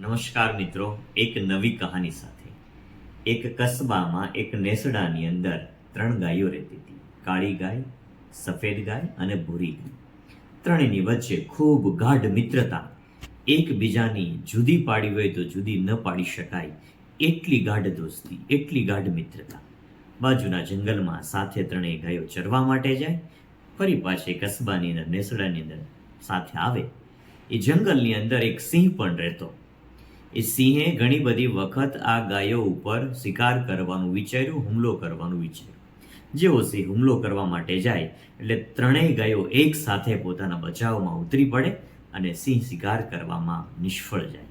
નમસ્કાર મિત્રો, એક નવી કહાની સાથે. એક કસ્બામાં એક નેસડાની અંદર 3 ગાયો રહેતી હતી. કાળી ગાય, સફેદ ગાય અને ભૂરી ગાય. ત્રણેયની વચ્ચે ખૂબ ગાઢ મિત્રતા. એકબીજાની જુદી પાડી હોય તો જુદી ન પાડી શકાય એટલી ગાઢ દોસ્તી, એટલી ગાઢ મિત્રતા. બાજુના જંગલમાં સાથે ત્રણેય ગાયો ચરવા માટે જાય, ફરી પાછી કસ્બાની અંદર નેસડાની અંદર સાથે આવે. એ જંગલની અંદર એક સિંહ પણ રહેતો. એ સિંહે ઘણી બધી વખત આ ગાયો ઉપર શિકાર કરવાનું વિચાર્યું, હુમલો કરવાનું વિચાર્યું. જેવો સિંહ હુમલો કરવા માટે જાય એટલે ત્રણેય ગાયો એક સાથે પોતાના બચાવમાં ઉતરી પડે અને સિંહ શિકાર કરવામાં નિષ્ફળ જાય.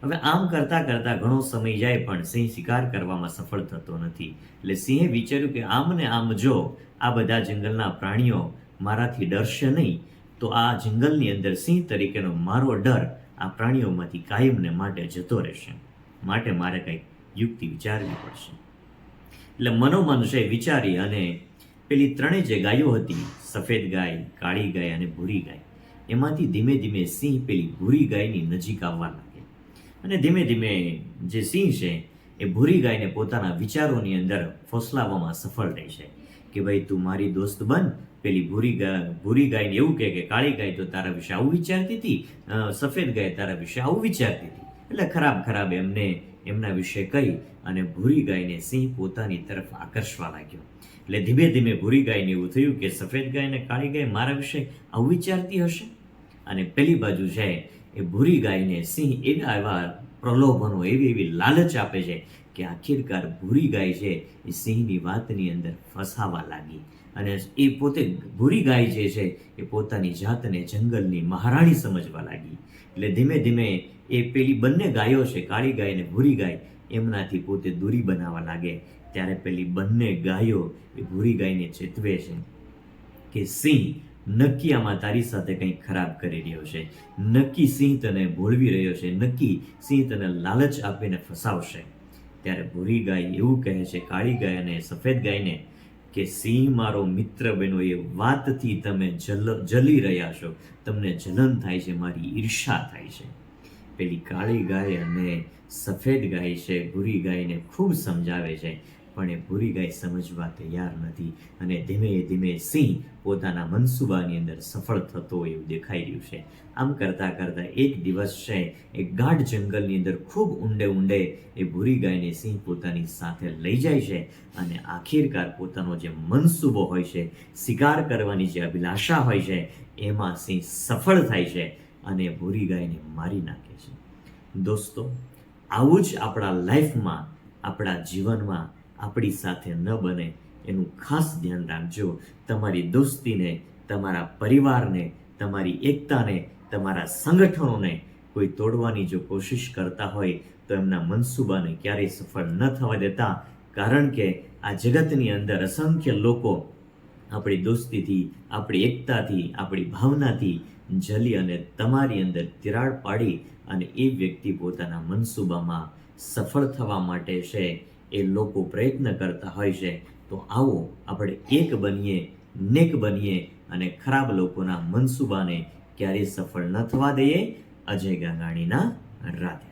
હવે આમ કરતાં કરતાં ઘણો સમય જાય પણ સિંહ શિકાર કરવામાં સફળ થતો નથી. એટલે સિંહે વિચાર્યું કે આમ ને આમ જો આ બધા જંગલના પ્રાણીઓ મારાથી ડરશે નહીં તો આ જંગલની અંદર સિંહ તરીકેનો મારો ડર આ પ્રાણીઓમાંથી કાયમને માટે જતો રહેશે. માટે મારે કંઈક યુક્તિ વિચારવી પડશે. એટલે મનોમન છે વિચારી અને પેલી ત્રણેય જે ગાયો હતી, સફેદ ગાય, કાળી ગાય અને ભૂરી ગાય, એમાંથી ધીમે ધીમે સિંહ પેલી ભૂરી ગાયની નજીક આવવા લાગે. અને ધીમે ધીમે જે સિંહ છે એ ભૂરી ગાયને પોતાના વિચારોની અંદર ફોસલાવવામાં સફળ રહે છે કે ભાઈ તું મારી દોસ્ત બન. પેલી ભૂરી ગાયને એવું કહે કે કાળી ગાય તો તારા વિશે આવું વિચારતી હતી, સફેદ ગાય તારા વિશે આવું વિચારતી હતી. એટલે ખરાબ એમના વિશે કહી અને ભૂરી ગાયને સિંહ પોતાની તરફ આકર્ષવા લાગ્યો. એટલે ધીમે ધીમે ભૂરી ગાયને એવું થયું કે સફેદ ગાય અને કાળી ગાય મારા વિશે આવું વિચારતી હશે. અને પેલી બાજુ છે એ ભૂરી ગાયને સિંહ એવા પ્રલોભનો, એવી લાલચ આપે છે કે આખિરકાર ભૂરી ગાય છે એ સિંહની વાતની અંદર ફસાવા લાગી. અને એ પોતે ભૂરી ગાય જે છે એ પોતાની જાતને જંગલની મહારાણી સમજવા લાગી. એટલે ધીમે ધીમે એ પેલી બંને ગાયો છે, કાળી ગાય અને ભૂરી ગાય, એમનાથી પોતે દૂરી બનાવવા લાગે. ત્યારે પેલી બંને ગાયો એ ભૂરી ગાયને ચેતવે છે કે સિંહ નક્કી આમાં તારી સાથે કંઈક ખરાબ કરી રહ્યો છે, નક્કી સિંહ તને ભોળવી રહ્યો છે, નક્કી સિંહ તને લાલચ આપીને ફસાવશે. ત્યારે ભૂરી ગાય એવું કહે છે કાળી ગાય અને સફેદ ગાયને કે સિંહ મારો મિત્ર બન્યો એ વાતથી તમે જલી રહ્યા છો, તમને જલન થાય છે, મારી ઈર્ષા થાય છે. પેલી કાળી ગાય અને સફેદ ગાય છે ભૂરી ગાયને ખૂબ સમજાવે છે, પણ એ ભૂરી ગાય સમજવા તૈયાર નથી. અને ધીમે ધીમે સિંહ પોતાના મનસૂબાની અંદર સફળ થતો એવું દેખાઈ રહ્યું છે. આમ કરતાં કરતાં એક દિવસ છે એ ગાઢ જંગલની અંદર ખૂબ ઊંડે એ ભૂરી ગાયને સિંહ પોતાની સાથે લઈ જાય છે. અને આખિરકાર પોતાનો જે મનસૂબો હોય છે, શિકાર કરવાની જે અભિલાષા હોય છે, એમાં સિંહ સફળ થાય છે અને ભૂરી ગાયને મારી નાખે છે. દોસ્તો, આવું જ આપણા લાઈફમાં, આપણા જીવનમાં આપણી સાથે ન બને એનું ખાસ ધ્યાન રાખજો. તમારી દોસ્તીને, તમારા પરિવારને, તમારી એકતાને, તમારા સંગઠનોને કોઈ તોડવાની જો કોશિશ કરતા હોય તો એમના મનસૂબાને ક્યારેય સફળ ન થવા દેતા. કારણ કે આ જગતની અંદર અસંખ્ય લોકો આપણી દોસ્તીથી, આપણી એકતાથી, આપણી ભાવનાથી જલી અને તમારી અંદર તિરાડ પાડી અને એ વ્યક્તિ પોતાના મનસૂબામાં સફળ થવા માટે છે એ લોકો પ્રયત્ન કરતા હોય છે. તો આવો આપણે એક બનીએ, નેક બનીએ અને ખરાબ લોકોના મનસૂબાને ક્યારેય સફળ ન થવા દઈએ. અજય ગાંગાણીના રાધે.